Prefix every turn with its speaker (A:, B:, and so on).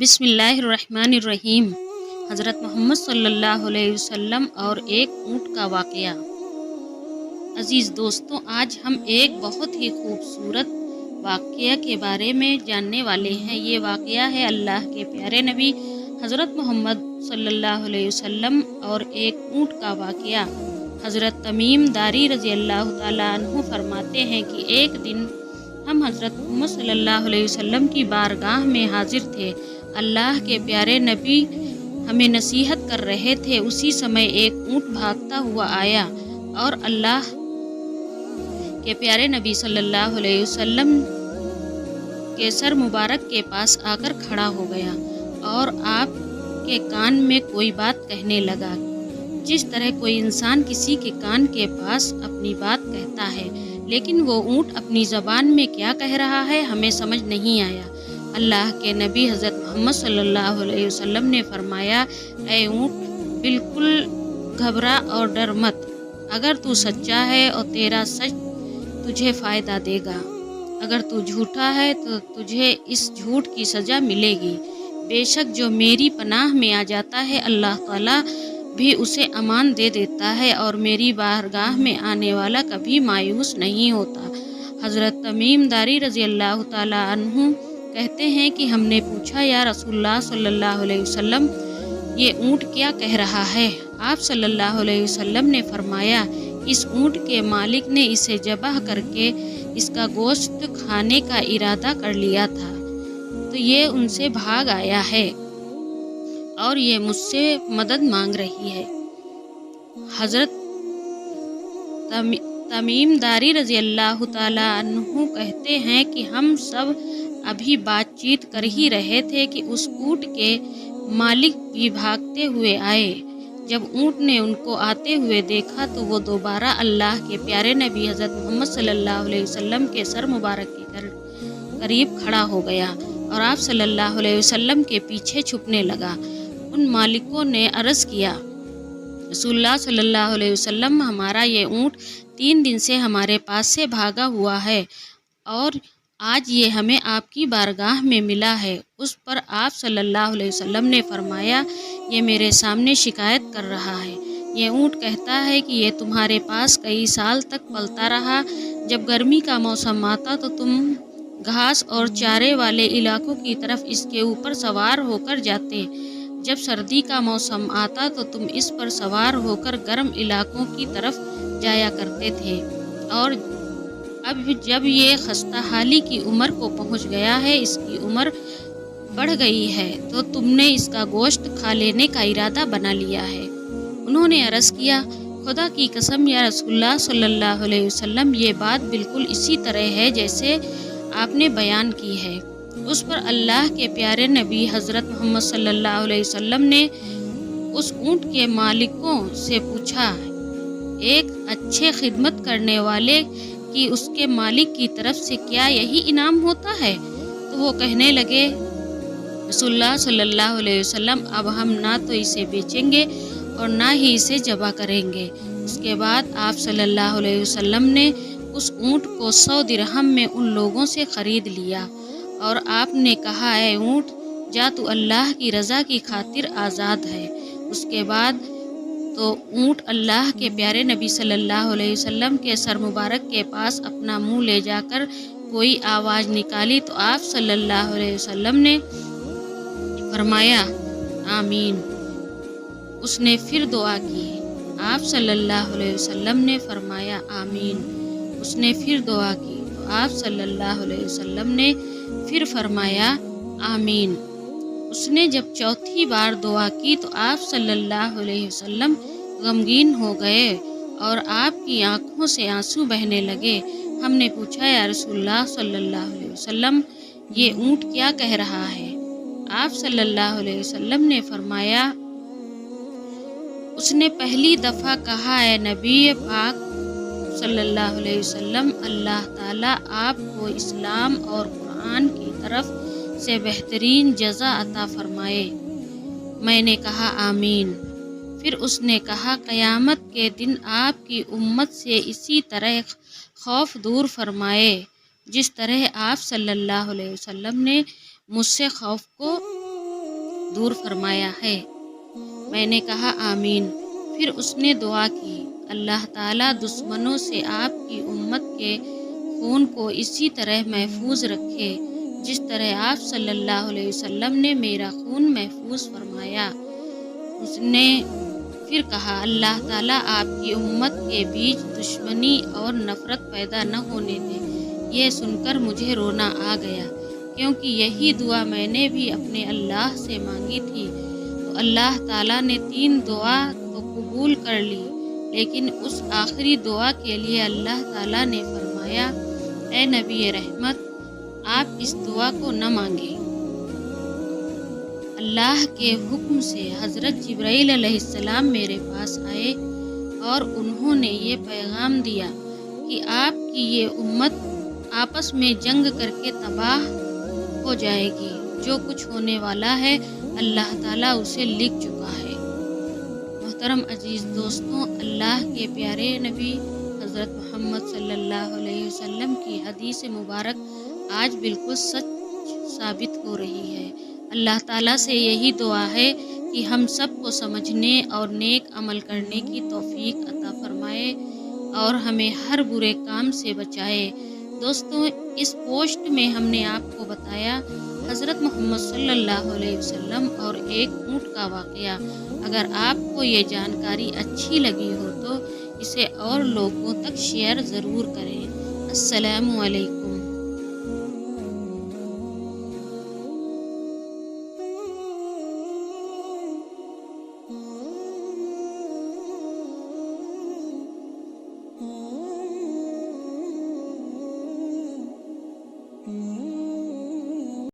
A: بسم اللہ الرحمن الرحیم۔ حضرت محمد صلی اللہ علیہ وسلم اور ایک اونٹ کا واقعہ۔ عزیز دوستوں، آج ہم ایک بہت ہی خوبصورت واقعہ کے بارے میں جاننے والے ہیں۔ یہ واقعہ ہے اللہ کے پیارے نبی حضرت محمد صلی اللہ علیہ وسلم اور ایک اونٹ کا واقعہ۔ حضرت تمیم داری رضی اللہ تعالیٰ عنہ فرماتے ہیں کہ ایک دن ہم حضرت محمد صلی اللہ علیہ وسلم کی بارگاہ میں حاضر تھے۔ اللہ کے پیارے نبی ہمیں نصیحت کر رہے تھے۔ اسی سمے ایک اونٹ بھاگتا ہوا آیا اور اللہ کے پیارے نبی صلی اللہ علیہ وسلم کے سر مبارک کے پاس آ کر کھڑا ہو گیا اور آپ کے کان میں کوئی بات کہنے لگا، جس طرح کوئی انسان کسی کے کان کے پاس اپنی بات کہتا ہے، لیکن وہ اونٹ اپنی زبان میں کیا کہہ رہا ہے ہمیں سمجھ نہیں آیا۔ اللہ کے نبی حضرت محمد صلی اللہ علیہ وسلم نے فرمایا، اے اونٹ، بالکل گھبرا اور ڈر مت۔ اگر تو سچا ہے اور تیرا سچ تجھے فائدہ دے گا، اگر تو جھوٹا ہے تو تجھے اس جھوٹ کی سزا ملے گی۔ بے شک جو میری پناہ میں آ جاتا ہے، اللہ تعالیٰ بھی اسے امان دے دیتا ہے، اور میری بارگاہ میں آنے والا کبھی مایوس نہیں ہوتا۔ حضرت تمیم داری رضی اللہ تعالیٰ عنہ کہتے ہیں کہ ہم نے پوچھا، یا رسول اللہ صلی اللہ علیہ وسلم، یہ اونٹ کیا کہہ رہا ہے؟ آپ صلی اللہ علیہ وسلم نے فرمایا، اس اونٹ کے مالک نے اسے ذبح کر کے اس کا گوشت کھانے کا ارادہ کر لیا تھا، تو یہ ان سے بھاگ آیا ہے اور یہ مجھ سے مدد مانگ رہی ہے۔ حضرت تمیم داری رضی اللہ تعالیٰ عنہ کہتے ہیں کہ ہم سب ابھی بات چیت کر ہی رہے تھے کہ اس اونٹ کے مالک بھی بھاگتے ہوئے آئے۔ جب اونٹ نے ان کو آتے ہوئے دیکھا تو وہ دوبارہ اللہ کے پیارے نبی حضرت محمد صلی اللہ علیہ وسلم کے سر مبارک کے قریب کھڑا ہو گیا اور آپ صلی اللہ علیہ وسلم کے پیچھے چھپنے لگا۔ ان مالکوں نے عرض کیا، رسول اللہ صلی اللہ علیہ وسلم، ہمارا یہ اونٹ 3 دن سے ہمارے پاس سے بھاگا ہوا ہے اور آج یہ ہمیں آپ کی بارگاہ میں ملا ہے۔ اس پر آپ صلی اللہ علیہ وسلم نے فرمایا، یہ میرے سامنے شکایت کر رہا ہے۔ یہ اونٹ کہتا ہے کہ یہ تمہارے پاس کئی سال تک پلتا رہا۔ جب گرمی کا موسم آتا تو تم گھاس اور چارے والے علاقوں کی طرف اس کے اوپر سوار ہو کر جاتے، جب سردی کا موسم آتا تو تم اس پر سوار ہو کر گرم علاقوں کی طرف جایا کرتے تھے، اور اب جب یہ خستہ حالی کی عمر کو پہنچ گیا ہے، اس کی عمر بڑھ گئی ہے، تو تم نے اس کا گوشت کھا لینے کا ارادہ بنا لیا ہے۔ انہوں نے عرض کیا، خدا کی قسم یا رسول اللہ صلی اللہ علیہ وسلم، یہ بات بالکل اسی طرح ہے جیسے آپ نے بیان کی ہے۔ اس پر اللہ کے پیارے نبی حضرت محمد صلی اللہ علیہ وسلم نے اس اونٹ کے مالکوں سے پوچھا، ایک اچھے خدمت کرنے والے کی اس کے مالک کی طرف سے کیا یہی انعام ہوتا ہے؟ تو وہ کہنے لگے، رسول اللہ صلی اللہ علیہ وسلم، اب ہم نہ تو اسے بیچیں گے اور نہ ہی اسے ذبح کریں گے۔ اس کے بعد آپ صلی اللہ علیہ وسلم نے اس اونٹ کو 100 درہم میں ان لوگوں سے خرید لیا اور آپ نے کہا، اے اونٹ، جا، تو اللہ کی رضا کی خاطر آزاد ہے۔ اس کے بعد تو اونٹ اللہ کے پیارے نبی صلی اللہ علیہ وسلم کے سر مبارک کے پاس اپنا منہ لے جا کر کوئی آواز نکالی تو آپ صلی اللہ علیہ وسلم نے فرمایا، آمین۔ اس نے پھر دعا کی، آپ صلی اللہ علیہ وسلم نے فرمایا، آمین۔ اس نے پھر دعا کی تو آپ صلی اللہ علیہ وسلم نے پھر فرمایا، آمین۔ اس نے جب چوتھی بار دعا کی تو آپ صلی اللہ علیہ وسلم غمگین ہو گئے اور آپ کی آنکھوں سے آنسو بہنے لگے۔ ہم نے پوچھا، یا رسول اللہ صلی اللہ علیہ وسلم، یہ اونٹ کیا کہہ رہا ہے؟ آپ صلی اللہ علیہ وسلم نے فرمایا، اس نے پہلی دفعہ کہا، اے نبی پاک صلی اللہ علیہ وسلم، اللہ تعالیٰ آپ کو اسلام اور قرآن کی طرف سے بہترین جزا عطا فرمائے۔ میں نے کہا، آمین۔ پھر اس نے کہا، قیامت کے دن آپ کی امت سے اسی طرح خوف دور فرمائے جس طرح آپ صلی اللہ علیہ وسلم نے مجھ سے خوف کو دور فرمایا ہے۔ میں نے کہا آمین۔ پھر اس نے دعا کی، اللہ تعالیٰ دشمنوں سے آپ کی امت کے خون کو اسی طرح محفوظ رکھے جس طرح آپ صلی اللہ علیہ وسلم نے میرا خون محفوظ فرمایا۔ اس نے پھر کہا، اللہ تعالیٰ آپ کی امت کے بیچ دشمنی اور نفرت پیدا نہ ہونے دے۔ یہ سن کر مجھے رونا آ گیا، کیونکہ یہی دعا میں نے بھی اپنے اللہ سے مانگی تھی۔ تو اللہ تعالیٰ نے 3 دعا تو قبول کر لی، لیکن اس آخری دعا کے لیے اللہ تعالیٰ نے فرمایا، اے نبی رحمت، آپ اس دعا کو نہ مانگیں۔ اللہ کے حکم سے حضرت جبرائیل علیہ السلام میرے پاس آئے اور انہوں نے یہ پیغام دیا کہ آپ کی یہ امت آپس میں جنگ کر کے تباہ ہو جائے گی۔ جو کچھ ہونے والا ہے اللہ تعالیٰ اسے لکھ چکا ہے۔ محترم عزیز دوستوں، اللہ کے پیارے نبی حضرت محمد صلی اللہ علیہ وسلم کی حدیث مبارک آج بالکل سچ ثابت ہو رہی ہے۔ اللہ تعالیٰ سے یہی دعا ہے کہ ہم سب کو سمجھنے اور نیک عمل کرنے کی توفیق عطا فرمائے اور ہمیں ہر برے کام سے بچائے۔ دوستوں، اس پوسٹ میں ہم نے آپ کو بتایا حضرت محمد صلی اللہ علیہ وسلم اور ایک اونٹ کا واقعہ۔ اگر آپ کو یہ جانکاری اچھی لگی ہو تو اسے اور لوگوں تک شیئر ضرور کریں۔ السلام علیکم۔